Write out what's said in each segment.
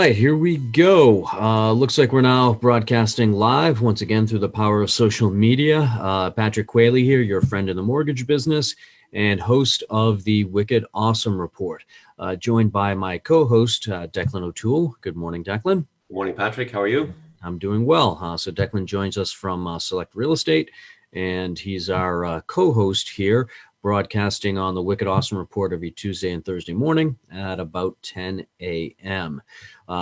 right, here we go. Looks like we're now broadcasting live once again through the power of social media. Patrick Quayle here, your friend in the mortgage business and host of the Wicked Awesome Report, joined by my co-host, Declan O'Toole. Good morning, Declan. Good morning, Patrick. How are you? I'm doing well. So Declan joins us from Select Real Estate, and he's our co-host here, broadcasting on the Wicked Awesome Report every Tuesday and Thursday morning at about 10 a.m.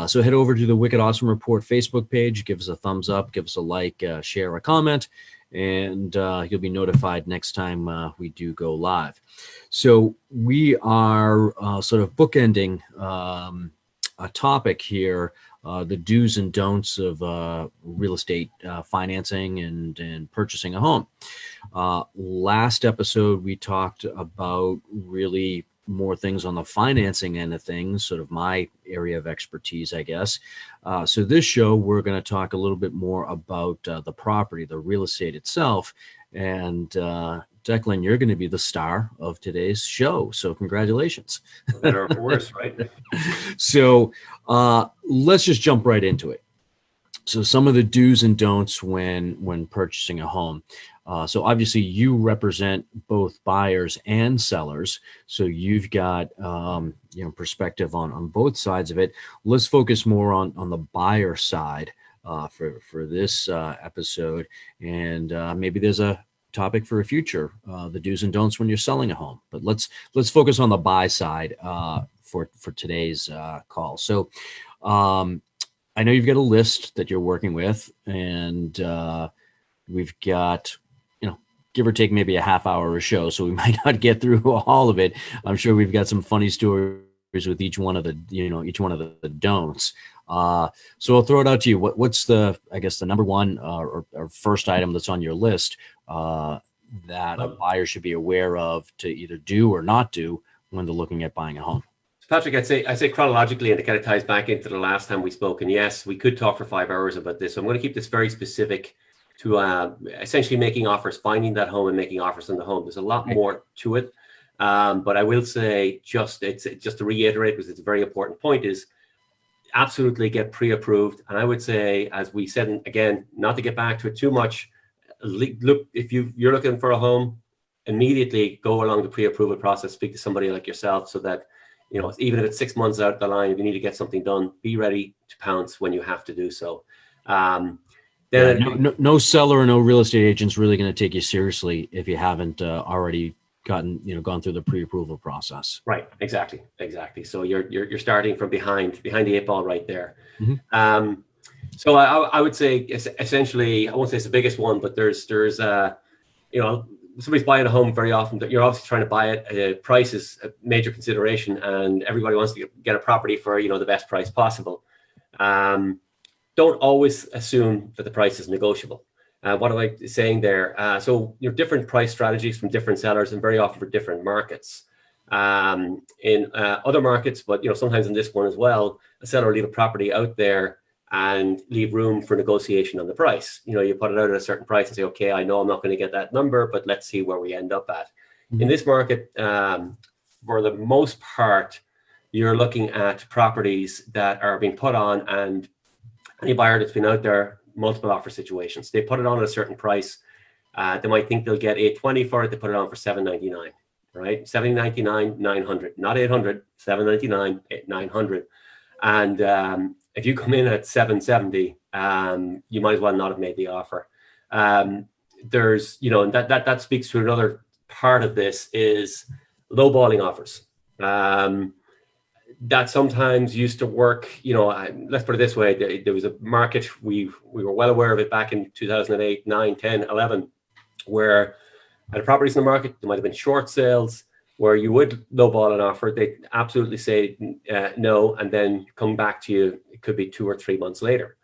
So head over to the Wicked Awesome Report Facebook page, give us a thumbs up, give us a like, share a comment, and you'll be notified next time we do go live. So we are sort of bookending a topic here, the do's and don'ts of real estate financing and purchasing a home. Last episode, we talked about really more things on the financing end of things, sort of my area of expertise, I guess. So this show, we're going to talk a little bit more about the property, the real estate itself. And Declan, you're going to be the star of today's show. So congratulations. For better or worse, right? So let's just jump right into it. So some of the do's and don'ts when purchasing a home. So obviously you represent both buyers and sellers. So you've got perspective on both sides of it. Let's focus more on the buyer side for this episode. And maybe there's a topic for a future, the do's and don'ts when you're selling a home. But let's focus on the buy side for today's call. So I know you've got a list that you're working with, and we've got, give or take maybe a half hour a show, so we might not get through all of it. I'm sure we've got some funny stories with each one of the don'ts. So I'll throw it out to you. What's the number one or first item that's on your list that a buyer should be aware of to either do or not do when they're looking at buying a home? Patrick, I'd say chronologically, and it kind of ties back into the last time we spoke. And yes, we could talk for 5 hours about this. So I'm going to keep this very specific to essentially making offers, finding that home and making offers on the home. There's a lot more to it. But I will say just to reiterate, because it's a very important point, is absolutely get pre-approved. And I would say, as we said, again, not to get back to it too much, look, if you're looking for a home, immediately go along the pre-approval process, speak to somebody like yourself, so that, even if it's 6 months out the line, if you need to get something done, be ready to pounce when you have to do so. No seller or no real estate agent's really going to take you seriously if you haven't already gone through the pre-approval process. Right. Exactly. So you're starting from behind the 8 ball right there. Mm-hmm. So I would say essentially, I won't say it's the biggest one, but there's somebody's buying a home very often. You're obviously trying to buy it. Price is a major consideration, and everybody wants to get a property for the best price possible. Don't always assume that the price is negotiable. What am I saying there? So different price strategies from different sellers, and very often for different markets. In other markets, but sometimes in this one as well, a seller will leave a property out there and leave room for negotiation on the price. You put it out at a certain price and say, okay, I know I'm not going to get that number, but let's see where we end up at. Mm-hmm. In this market, for the most part, you're looking at properties that are being put on, and any buyer that's been out there, multiple offer situations. They put it on at a certain price. They might think they'll get $820 for it. They put it on for $799, right? $799, $900, not $800, $799, $900. And if you come in at $770, you might as well not have made the offer. There's, and that speaks to another part of this is lowballing offers. That sometimes used to work, let's put it this way. There was a market, we were well aware of it back in 2008, 9, 10, 11, where at properties in the market, there might have been short sales where you would lowball an offer. They absolutely say no, and then come back to you. It could be 2 or 3 months later.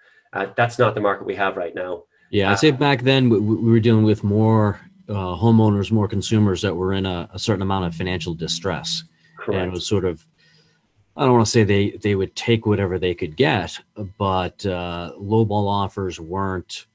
That's not the market we have right now. Yeah, I'd say back then we were dealing with more homeowners, more consumers that were in a certain amount of financial distress. Correct. And it was sort of, I don't want to say they would take whatever they could get, but lowball offers weren't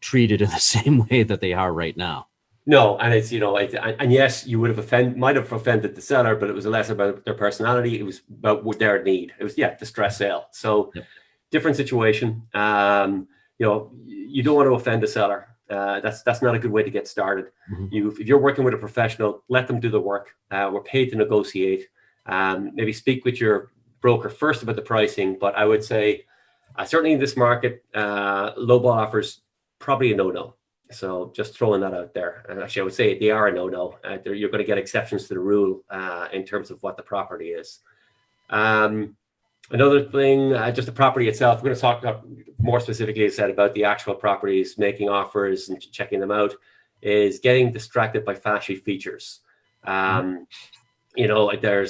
treated in the same way that they are right now. No, and it's, and yes, you would have might have offended the seller, but it was less about their personality. It was about what their need. It was, yeah, distress sale. So Yep. different situation. You don't want to offend the seller. That's not a good way to get started. Mhm. If you're working with a professional, let them do the work. We're paid to negotiate. Maybe speak with your broker first about the pricing, but I would say certainly in this market, lowball offers probably a no-no. So just throwing that out there. And actually, I would say they are a no-no. You're going to get exceptions to the rule in terms of what the property is. Another thing, just the property itself. We're going to talk more specifically, as I said, about the actual properties, making offers and checking them out, is getting distracted by flashy features. There's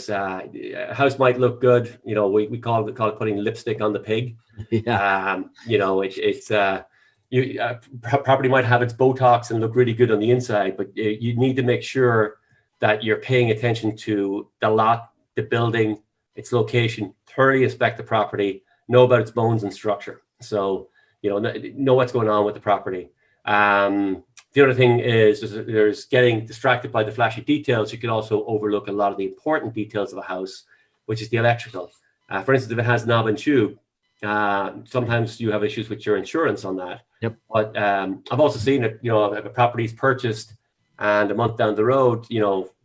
a house might look good. We call it putting lipstick on the pig. Yeah. Property might have its Botox and look really good on the inside, but you need to make sure that you're paying attention to the lot, the building, its location, thoroughly inspect the property, know about its bones and structure. So, know what's going on with the property. The other thing is there's getting distracted by the flashy details. You can also overlook a lot of the important details of a house, which is the electrical. For instance, if it has knob and tube, sometimes you have issues with your insurance on that. Yep. But I've also seen it, if a property is purchased and a month down the road,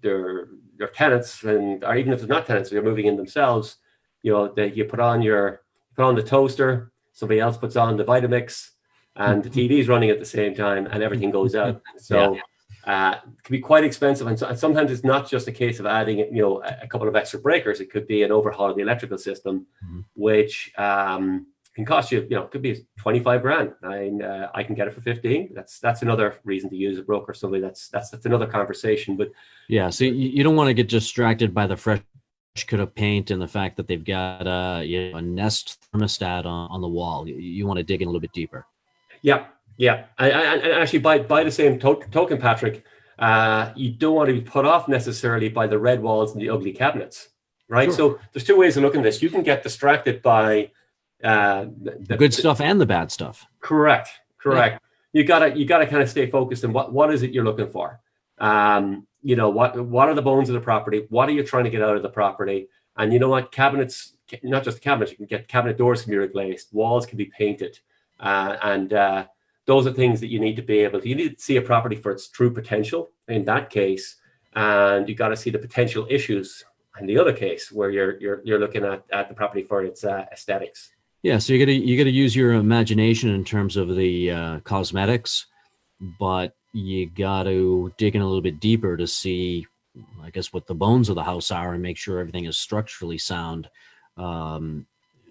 they're tenants, or even if they're not tenants, they're moving in themselves, that you put on the toaster, somebody else puts on the Vitamix, and the TV is running at the same time, and everything goes out. So it can be quite expensive, and sometimes it's not just a case of adding, a couple of extra breakers. It could be an overhaul of the electrical system, which can cost you, could be 25 grand. I can get it for 15. That's another reason to use a broker. Somebody that's another conversation. But yeah, so you don't want to get distracted by the fresh coat of paint and the fact that they've got a Nest thermostat on the wall. You want to dig in a little bit deeper. Yeah. And actually, by the same token, Patrick, you don't want to be put off necessarily by the red walls and the ugly cabinets, right? Sure. So there's two ways of looking at this. You can get distracted by the good stuff and the bad stuff. Correct. Yeah. You gotta kind of stay focused on what is it you're looking for. What are the bones of the property? What are you trying to get out of the property? And you know what? Cabinets, not just cabinets, you can get cabinet doors can be replaced, walls can be painted. And those are things that you need to be able to. You need to see a property for its true potential in that case, and you got to see the potential issues in the other case where you're looking at the property for its aesthetics. Yeah, so you got to use your imagination in terms of the cosmetics, but you got to dig in a little bit deeper to see, I guess, what the bones of the house are and make sure everything is structurally sound. Again,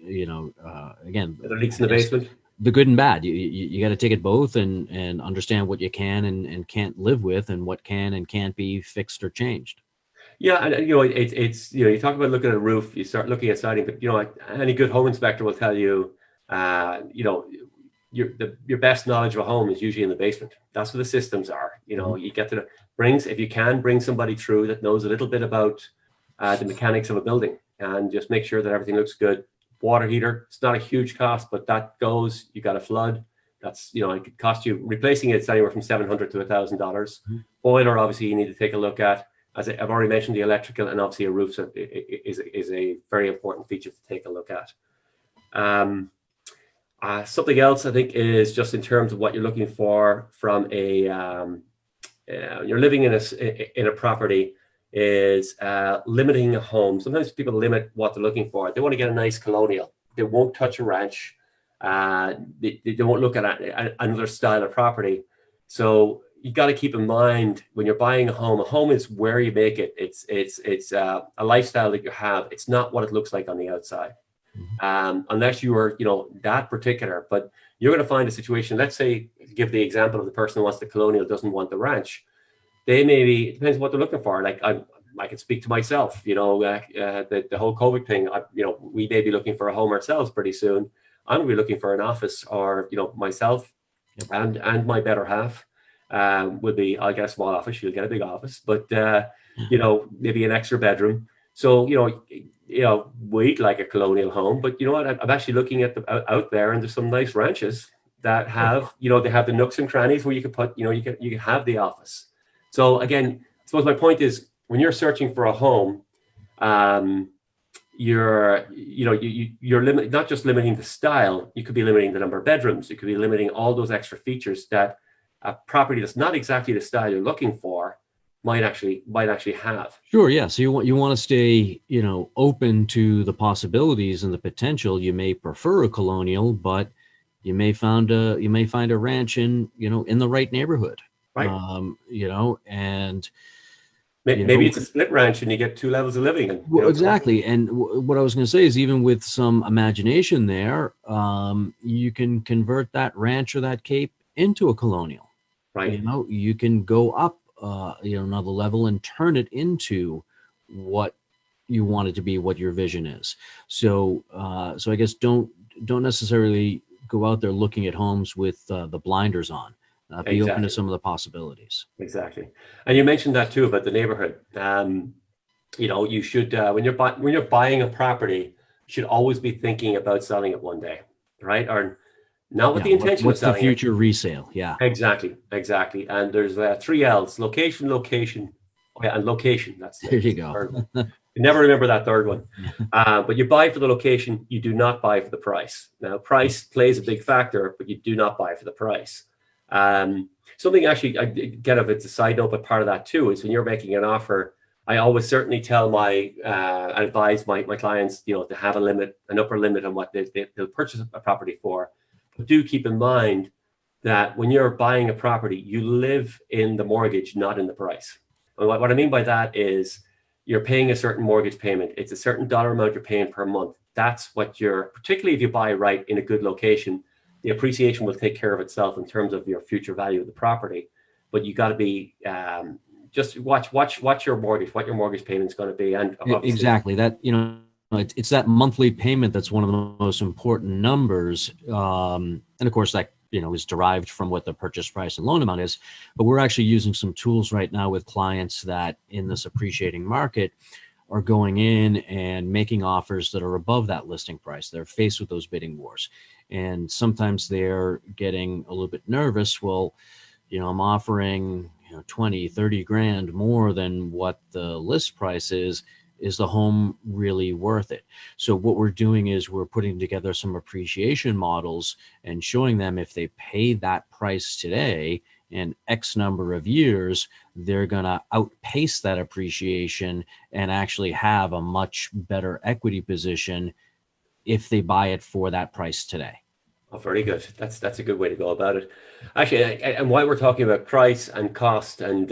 the leaks in the basement. The good and bad. You got to take it both and understand what you can and can't live with, and what can and can't be fixed or changed. Yeah, and it's you talk about looking at a roof, you start looking at siding, but any good home inspector will tell you, your best knowledge of a home is usually in the basement. That's where the systems are. You get to if you can bring somebody through that knows a little bit about the mechanics of a building, and just make sure that everything looks good. Water heater, it's not a huge cost, but that goes, you got a flood. That's, it could cost you, replacing it's anywhere from $700 to $1,000. Boiler, obviously, you need to take a look at. As I've already mentioned, the electrical, and obviously a roof is a very important feature to take a look at. Something else I think is just in terms of what you're looking for from you're living in a property, is limiting a home. Sometimes people limit what they're looking for. They want to get a nice colonial. They won't touch a ranch. They won't look at another style of property. So you got to keep in mind when you're buying a home is where you make it. It's a lifestyle that you have. It's not what it looks like on the outside. Unless you are, that particular, but you're going to find a situation. Let's say, give the example of the person who wants the colonial, doesn't want the ranch. They maybe, it depends what they're looking for. Like I can speak to myself, the whole COVID thing, we may be looking for a home ourselves pretty soon. I'm going to be looking for an office, or, myself and my better half would be, I'll get a small office, she'll get a big office, but, maybe an extra bedroom. So, we'd like a colonial home, but you know what? I'm actually looking at out there, and there's some nice ranches that have, they have the nooks and crannies where you can put, you can have the office. So again, I suppose my point is when you're searching for a home, you're limiting, not just limiting the style, you could be limiting the number of bedrooms, you could be limiting all those extra features that a property that's not exactly the style you're looking for might actually have. Sure, yeah. So you want to stay, open to the possibilities and the potential. You may prefer a colonial, but you may find a ranch in the right neighborhood. Right. And maybe it's a split ranch and you get two levels of living. And, well, exactly. And what I was going to say is, even with some imagination there, you can convert that ranch or that cape into a colonial. Right. You can go up, another level and turn it into what you want it to be, what your vision is. So I guess don't necessarily go out there looking at homes with the blinders on. Be open to some of the possibilities. Exactly. And you mentioned that too about the neighborhood. You should, when you're buying a property, you should always be thinking about selling it one day, right? Or not with the intention of selling the future resale. Yeah. Exactly. And there's 3 L's: location, and location. That's there you go. You never remember that third one. But you buy for the location, you do not buy for the price. Now, price plays a big factor, but you do not buy for the price. Something actually, it's a side note, but part of that too is when you're making an offer, I always certainly tell advise my clients, to have an upper limit on what they'll purchase a property for. But do keep in mind that when you're buying a property, you live in the mortgage, not in the price. And what I mean by that is you're paying a certain mortgage payment. It's a certain dollar amount you're paying per month. That's what particularly if you buy right in a good location, the appreciation will take care of itself in terms of your future value of the property. But you got to be just watch your mortgage, what your mortgage payment is going to be, and exactly that. It's that monthly payment that's one of the most important numbers, and of course that is derived from what the purchase price and loan amount is. But we're actually using some tools right now with clients that in this appreciating market are going in and making offers that are above that listing price. They're faced with those bidding wars. And sometimes they're getting a little bit nervous. Well, I'm offering 20, 30 grand more than what the list price is. Is the home really worth it? So what we're doing is we're putting together some appreciation models and showing them if they pay that price today, in X number of years, they're going to outpace that appreciation and actually have a much better equity position if they buy it for that price today. Oh, very good. That's a good way to go about it. Actually, and while we're talking about price and cost and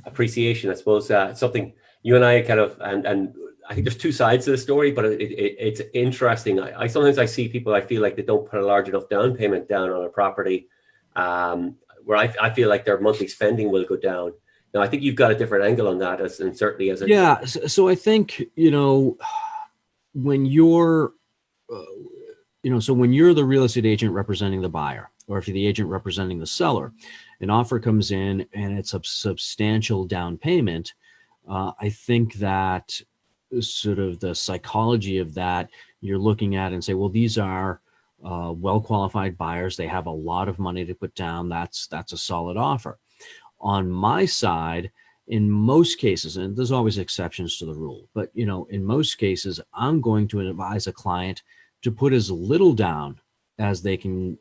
appreciation, I suppose something you and I kind of, and I think there's two sides to the story, but it's interesting. I sometimes I see people, I feel like they don't put a large enough down payment down on a property, where I feel like their monthly spending will go down. Now, I think you've got a different angle on that, and certainly as a... Yeah, so I think, when you're, when you're the real estate agent representing the buyer, or if you're the agent representing the seller, an offer comes in and it's a substantial down payment. I think that sort of the psychology of that, you're looking at and say, well, these are well-qualified buyers. They have a lot of money to put down. That's a solid offer. On my side, in most cases, and there's always exceptions to the rule, but in most cases, I'm going to advise a client to put as little down as they can,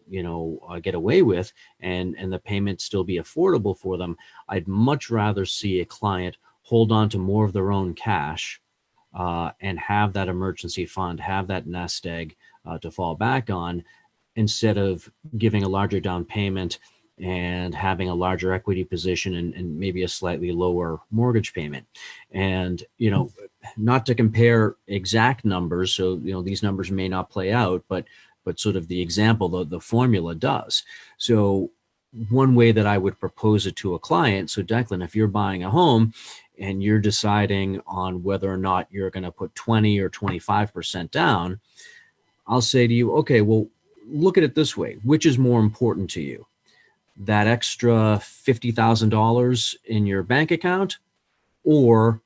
get away with, and the payment still be affordable for them. I'd much rather see a client hold on to more of their own cash and have that emergency fund, have that nest egg to fall back on, instead of giving a larger down payment and having a larger equity position and maybe a slightly lower mortgage payment. And, not to compare exact numbers, so, these numbers may not play out, but sort of the example, the formula does. So one way that I would propose it to a client, so Declan, if you're buying a home and you're deciding on whether or not you're going to put 20 or 25% down, I'll say to you, okay, well, look at it this way. Which is more important to you? That extra $50,000 in your bank account, or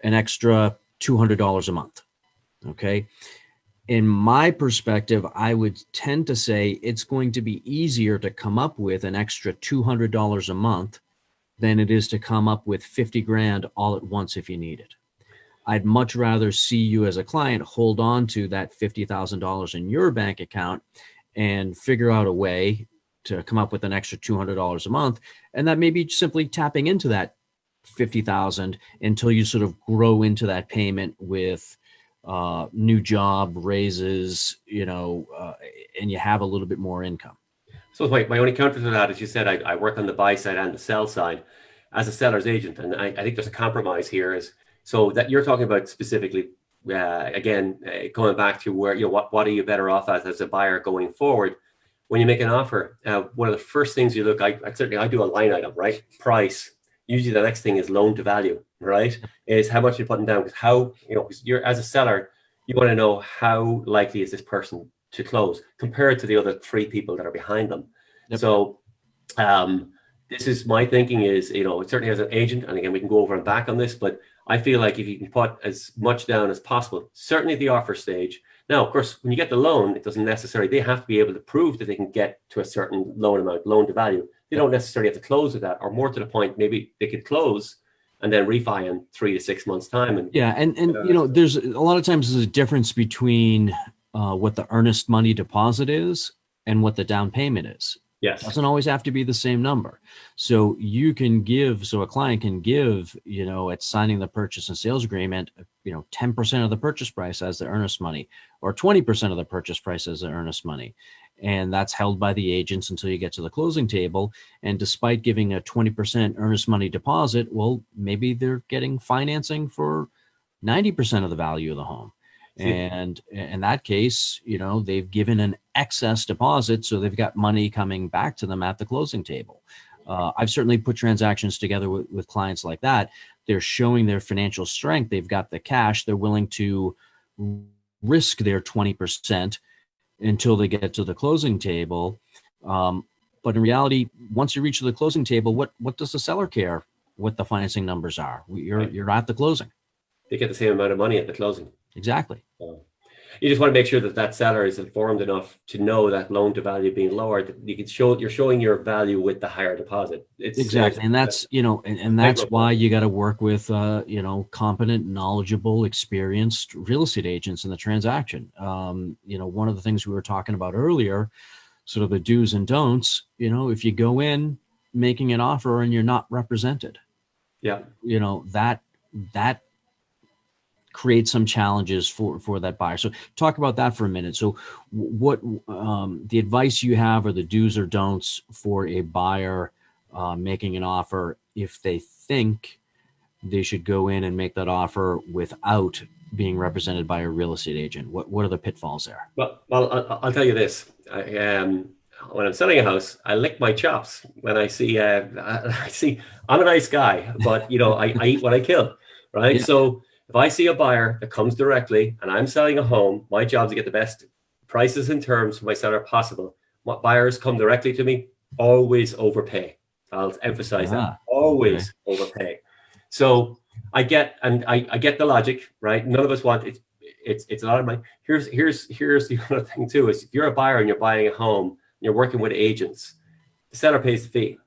an extra $200 a month? Okay. In my perspective, I would tend to say it's going to be easier to come up with an extra $200 a month than it is to come up with 50 grand all at once if you need it. I'd much rather see you as a client hold on to that $50,000 in your bank account and figure out a way to come up with an extra $200 a month. And that may be simply tapping into that 50,000 until you sort of grow into that payment with new job raises, and you have a little bit more income. So my only counter to that, as you said, I work on the buy side and the sell side as a seller's agent. And I think there's a compromise here is so that you're talking about specifically, going back to where, what are you better off as a buyer going forward? When you make an offer, one of the first things you look, I do a line item, right? Price. Usually the next thing is loan to value, right? Is how much you're putting down. Because because you're as a seller, you want to know how likely is this person to close compared to the other three people that are behind them. Yep. So this is my thinking is, certainly as an agent, and again, we can go over and back on this, but I feel like if you can put as much down as possible, certainly at the offer stage. Now, of course, when you get the loan, it doesn't necessarily, they have to be able to prove that they can get to a certain loan amount, loan to value. They don't necessarily have to close with that, or more to the point, maybe they could close and then refi in 3 to 6 months time. And there's a lot of times there's a difference between what the earnest money deposit is and what the down payment is. Yes. It doesn't always have to be the same number. So a client can give, at signing the purchase and sales agreement, 10% of the purchase price as the earnest money, or 20% of the purchase price as the earnest money. And that's held by the agents until you get to the closing table. And despite giving a 20% earnest money deposit, well, maybe they're getting financing for 90% of the value of the home. And in that case, they've given an excess deposit, so they've got money coming back to them at the closing table. I've certainly put transactions together with clients like that. They're showing their financial strength. They've got the cash. They're willing to risk their 20% until they get to the closing table. But in reality, once you reach the closing table, what does the seller care what the financing numbers are? You're at the closing. They get the same amount of money at the closing. Exactly. You just want to make sure that seller is informed enough to know that loan to value being lower, that you can you're showing your value with the higher deposit. Exactly. And that's, and that's why you got to work with, competent, knowledgeable, experienced real estate agents in the transaction. One of the things we were talking about earlier, sort of the do's and don'ts, if you go in making an offer and you're not represented, that create some challenges for that buyer. So talk about that for a minute. So what the advice you have or the do's or don'ts for a buyer making an offer if they think they should go in and make that offer without being represented by a real estate agent? What are the pitfalls there? Well, I'll tell you this. When I'm selling a house, I lick my chops when I see, I'm a nice guy, but I eat what I kill, right? Yeah. So if I see a buyer that comes directly and I'm selling a home, my job is to get the best prices and terms for my seller possible. What buyers come directly to me, always overpay. I'll emphasize that. Always overpay. So I get the logic, right? None of us want it. It's a lot of money. Here's the other thing too, is if you're a buyer and you're buying a home, and you're working with agents, the seller pays the fee.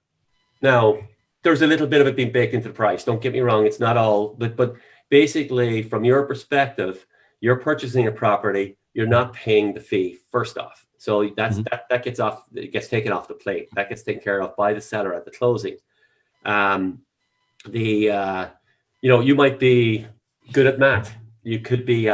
Now, there's a little bit of it being baked into the price. Don't get me wrong. It's not all, but basically, from your perspective, you're purchasing a property, you're not paying the fee first off. So that gets taken off the plate. That gets taken care of by the seller at the closing. You might be good at math. You could be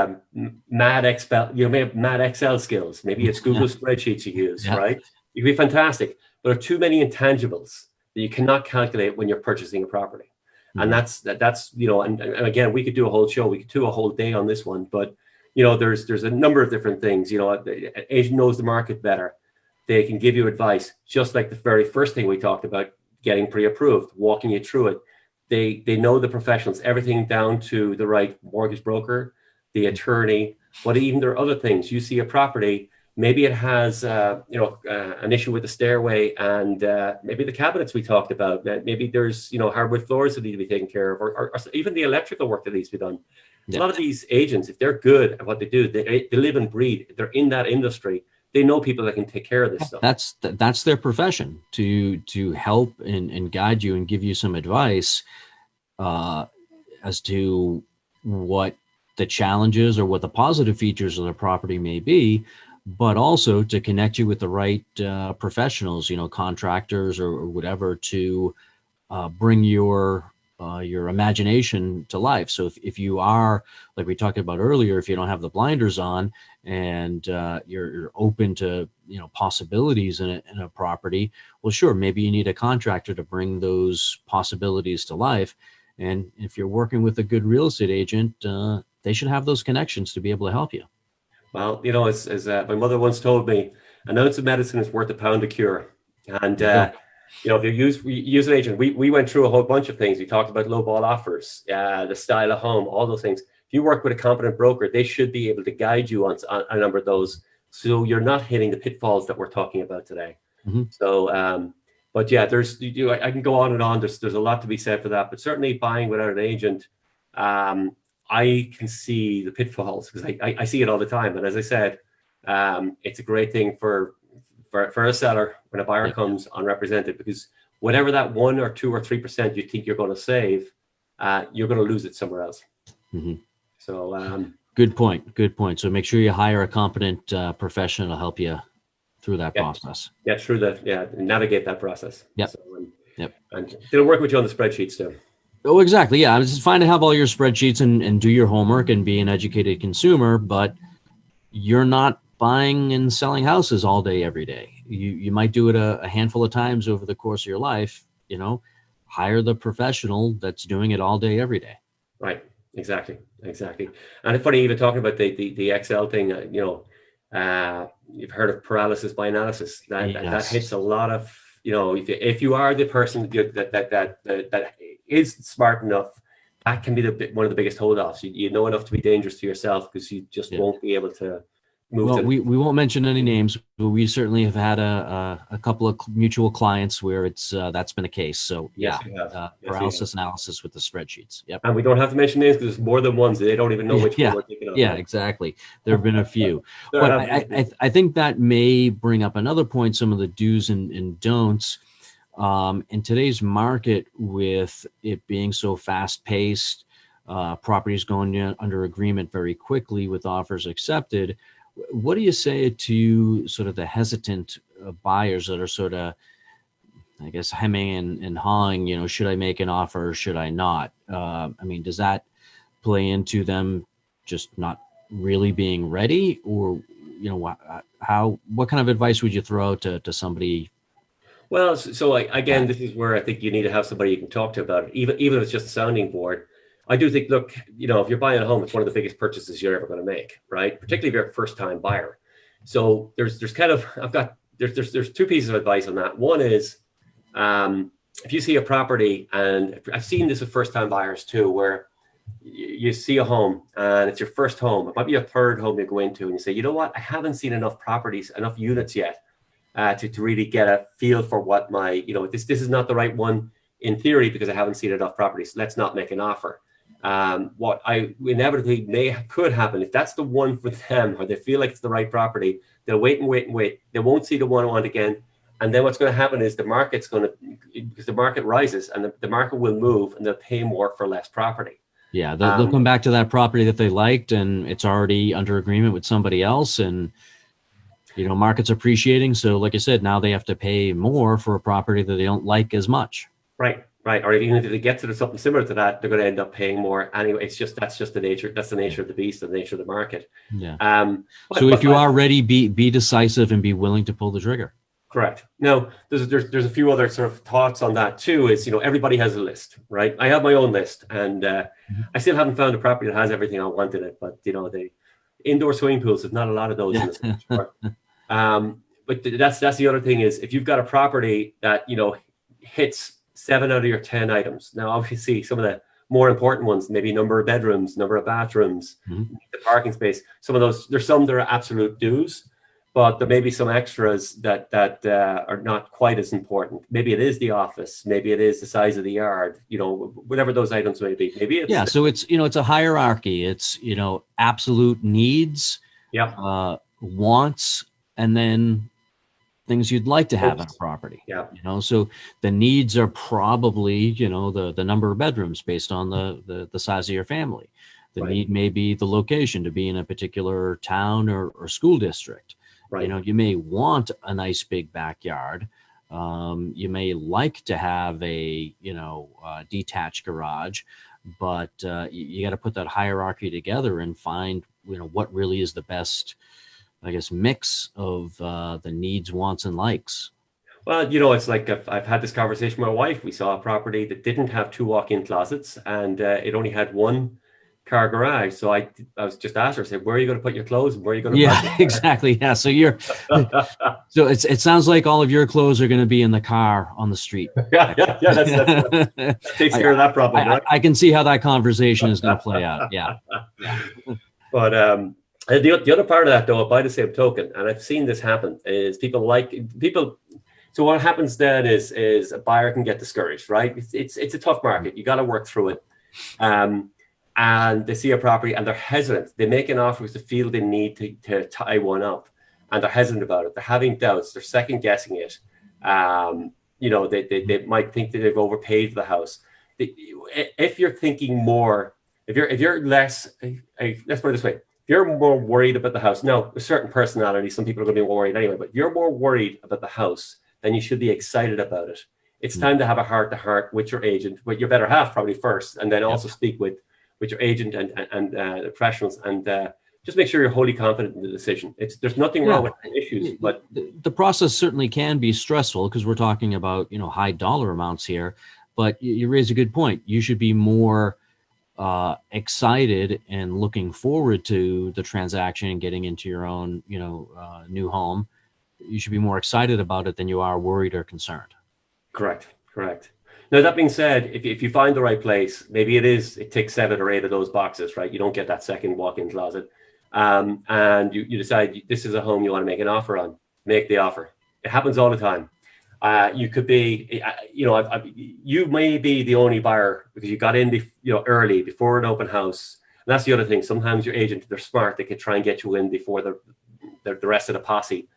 mad Excel. You may have mad Excel skills. Maybe it's Google spreadsheets you use, right? You could be fantastic. But there are too many intangibles that you cannot calculate when you're purchasing a property. And that's and again, we could do a whole show, we could do a whole day on this one, but there's a number of different things. The agent knows the market better. They can give you advice, just like the very first thing we talked about, getting pre-approved, walking you through it. They know the professionals, everything down to the right mortgage broker, the attorney, but even there are other things. You see a property, maybe it has an issue with the stairway and maybe the cabinets we talked about. Maybe there's hardwood floors that need to be taken care of, or even the electrical work that needs to be done. Yeah. A lot of these agents, if they're good at what they do, they live and breathe. They're in that industry. they know people that can take care of this stuff. That's their profession, to help and guide you and give you some advice as to what the challenges or what the positive features of the property may be, but also to connect you with the right professionals, contractors or whatever, to bring your imagination to life. So if you are, like we talked about earlier, if you don't have the blinders on and you're open to possibilities in a property, well, sure, maybe you need a contractor to bring those possibilities to life. And if you're working with a good real estate agent, they should have those connections to be able to help you. Well, as my mother once told me, an ounce of medicine is worth a pound of cure. And if you use an agent, we went through a whole bunch of things. We talked about low ball offers, the style of home, all those things. If you work with a competent broker, they should be able to guide you on a number of those, so you're not hitting the pitfalls that we're talking about today. Mm-hmm. So, but yeah, I can go on and on. There's a lot to be said for that. But certainly buying without an agent, I can see the pitfalls because I see it all the time. And as I said, it's a great thing for a seller when a buyer comes unrepresented, because whatever that 1 or 2 or 3% you think you're going to save, you're going to lose it somewhere else. Mm-hmm. So good point. So make sure you hire a competent professional to help you through that process. Navigate that process. Yep. So, and they'll work with you on the spreadsheets too. Oh, exactly. Yeah, it's fine to have all your spreadsheets and do your homework and be an educated consumer, but you're not buying and selling houses all day, every day. You might do it a handful of times over the course of your life. Hire the professional that's doing it all day, every day. Right. Exactly. And it's funny, even talking about the Excel thing, you've heard of paralysis by analysis. That hits a lot of, if you are the person that is smart enough, that can be one of the biggest hold-offs. You know enough to be dangerous to yourself because you just won't be able to move. Well, we won't mention any names, but we certainly have had a couple of mutual clients where it's that's been a case. So paralysis analysis with the spreadsheets. Yep. And we don't have to mention names because there's more than one, so they don't even know which one we're thinking of. Yeah, exactly. There have been a few. But I think that may bring up another point, some of the do's and don'ts. In today's market, with it being so fast-paced, properties going under agreement very quickly with offers accepted, what do you say to sort of the hesitant buyers that are sort of, I guess, hemming and hawing, should I make an offer or should I not? Does that play into them just not really being ready? Or, what kind of advice would you throw to somebody? Well, so again, this is where I think you need to have somebody you can talk to about it, even if it's just a sounding board. I do think, look, if you're buying a home, it's one of the biggest purchases you're ever going to make, right? Particularly if you're a first-time buyer. So there's two pieces of advice on that. One is, if you see a property, and I've seen this with first-time buyers too, where you see a home and it's your first home. It might be a third home you go into, and you say, you know what? I haven't seen enough properties, enough units yet to really get a feel for what my, this is not the right one in theory because I haven't seen enough properties. Let's not make an offer. What I inevitably could happen, if that's the one for them, or they feel like it's the right property, they'll wait. They won't see the one I want again. And then what's going to happen is because the market rises and the market will move and they'll pay more for less property. Yeah, they'll come back to that property that they liked and it's already under agreement with somebody else, and market's appreciating. So like I said, now they have to pay more for a property that they don't like as much. Right. Or even if they get to something similar to that, they're going to end up paying more anyway. That's just the nature. That's the nature of the beast, the nature of the market. Yeah. So if you are ready, be decisive and be willing to pull the trigger. Correct. Now, there's a few other sort of thoughts on that too. Is everybody has a list, right? I have my own list, and I still haven't found a property that has everything I want in it. But the indoor swimming pools, there's not a lot of those in this. But that's the other thing is if you've got a property that hits 7 out of your 10 items. Now, obviously, some of the more important ones, maybe number of bedrooms, number of bathrooms, the parking space. Some of those, there's some that are absolute do's, but there may be some extras that are not quite as important. Maybe it is the office, maybe it is the size of the yard. Whatever those items may be. Maybe it's So it's it's a hierarchy. It's absolute needs, yeah, wants, and then things you'd like to have in a property. Yeah. So the needs are probably, the number of bedrooms based on the size of your family. The Right. need may be the location to be in a particular town or school district. Right. You may want a nice big backyard. You may like to have a, detached garage, but you got to put that hierarchy together and find, what really is the best, I guess, mix of the needs, wants, and likes. Well, it's like I've had this conversation with my wife. We saw a property that didn't have 2 walk-in closets, and it only had 1 car garage. So I was just asked her, I said, where are you going to put your clothes and where are you going to Yeah, exactly. Yeah. So so it sounds like all of your clothes are going to be in the car on the street. yeah. That takes care of that problem, right? I can see how that conversation is going to play out. Yeah. But the other part of that, though, by the same token, and I've seen this happen, is people. So what happens then is a buyer can get discouraged, right? It's a tough market. You got to work through it. And they see a property and they're hesitant. They make an offer because they feel they need to tie one up, and they're hesitant about it. They're having doubts. They're second guessing it. They might think that they've overpaid for the house. If you're thinking more, if you're less, let's put it this way: if you're more worried about the house, now a certain personality, some people are going to be worried anyway, but if you're more worried about the house, then you should be excited about it. It's time to have a heart-to-heart with your agent, with your better half probably first, and then also speak with your agent and the professionals, and just make sure you're wholly confident in the decision. There's nothing wrong with issues, but the process certainly can be stressful because we're talking about high dollar amounts here. But you raise a good point. You should be more excited and looking forward to the transaction and getting into your own new home. You should be more excited about it than you are worried or concerned. Correct. Now, that being said, if you find the right place, maybe it ticks 7 or 8 of those boxes, right? You don't get that second walk-in closet. And you decide this is a home you want to make an offer on, make the offer. It happens all the time. You could be, you may be the only buyer because you got in, early before an open house. And that's the other thing. Sometimes your agent, they're smart. They could try and get you in before the rest of the posse.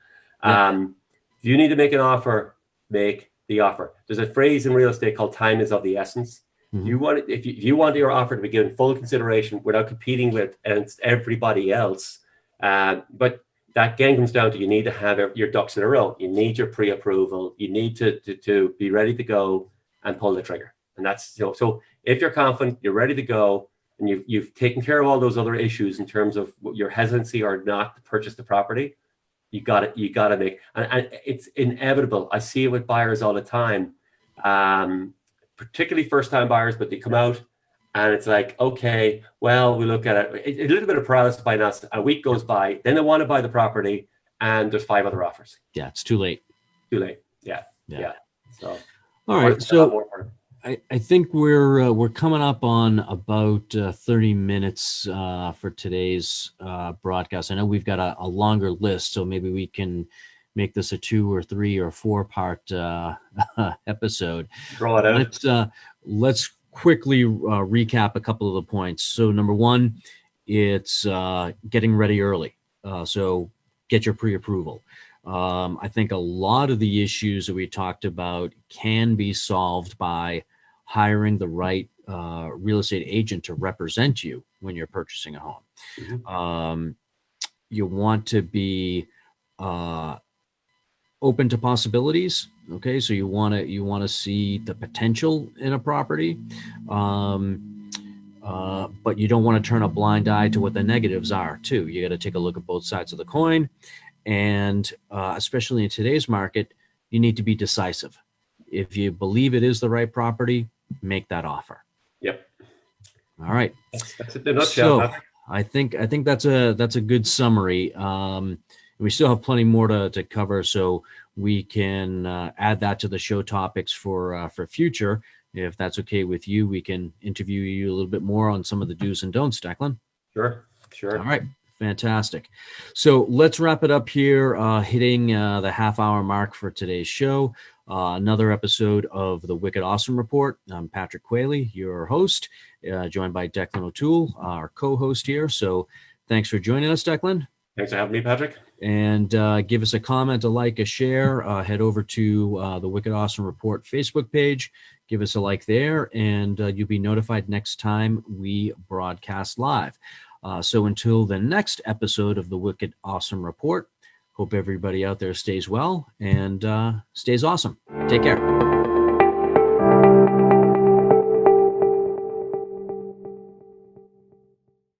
If you need to make an offer, make the offer. There's a phrase in real estate called time is of the essence. Mm-hmm. If you want your offer to be given full consideration without competing with everybody else, but that again comes down to you need to have your ducks in a row. You need your pre-approval. You need to be ready to go and pull the trigger. And that's so if you're confident, you're ready to go, and you've taken care of all those other issues in terms of your hesitancy or not to purchase the property. You got to make, and it's inevitable. I see it with buyers all the time, particularly first-time buyers, but they come out and it's like, okay, well, we look at it, a little bit of paralysis by analysis. A week goes by, then they want to buy the property and there's 5 other offers. Yeah, it's too late. Yeah. So, all right. So I think we're coming up on about 30 minutes for today's broadcast. I know we've got a longer list, so maybe we can make this a 2 or 3 or 4 part episode. Draw it out. Let's quickly recap a couple of the points. So number 1, it's getting ready early. So get your pre-approval. I think a lot of the issues that we talked about can be solved by hiring the right real estate agent to represent you when you're purchasing a home. Mm-hmm. You want to be open to possibilities. Okay, so you want to see the potential in a property, but you don't want to turn a blind eye to what the negatives are too. You got to take a look at both sides of the coin. And especially in today's market, you need to be decisive. If you believe it is the right property, make that offer. Yep. All right. That's it in a nutshell. So I think that's a good summary. We still have plenty more to cover, so we can add that to the show topics for future. If that's okay with you, we can interview you a little bit more on some of the do's and don'ts, Declan. Sure. All right. Fantastic. So let's wrap it up here, hitting the half-hour mark for today's show. Another episode of the Wicked Awesome Report. I'm Patrick Quayle, your host, joined by Declan O'Toole, our co-host here. So thanks for joining us, Declan. Thanks for having me, Patrick. and give us a comment, a like, a share. Head over to the Wicked Awesome Report Facebook page. Give us a like there, and you'll be notified next time we broadcast live. So until the next episode of the Wicked Awesome Report, hope everybody out there stays well and stays awesome. Take care.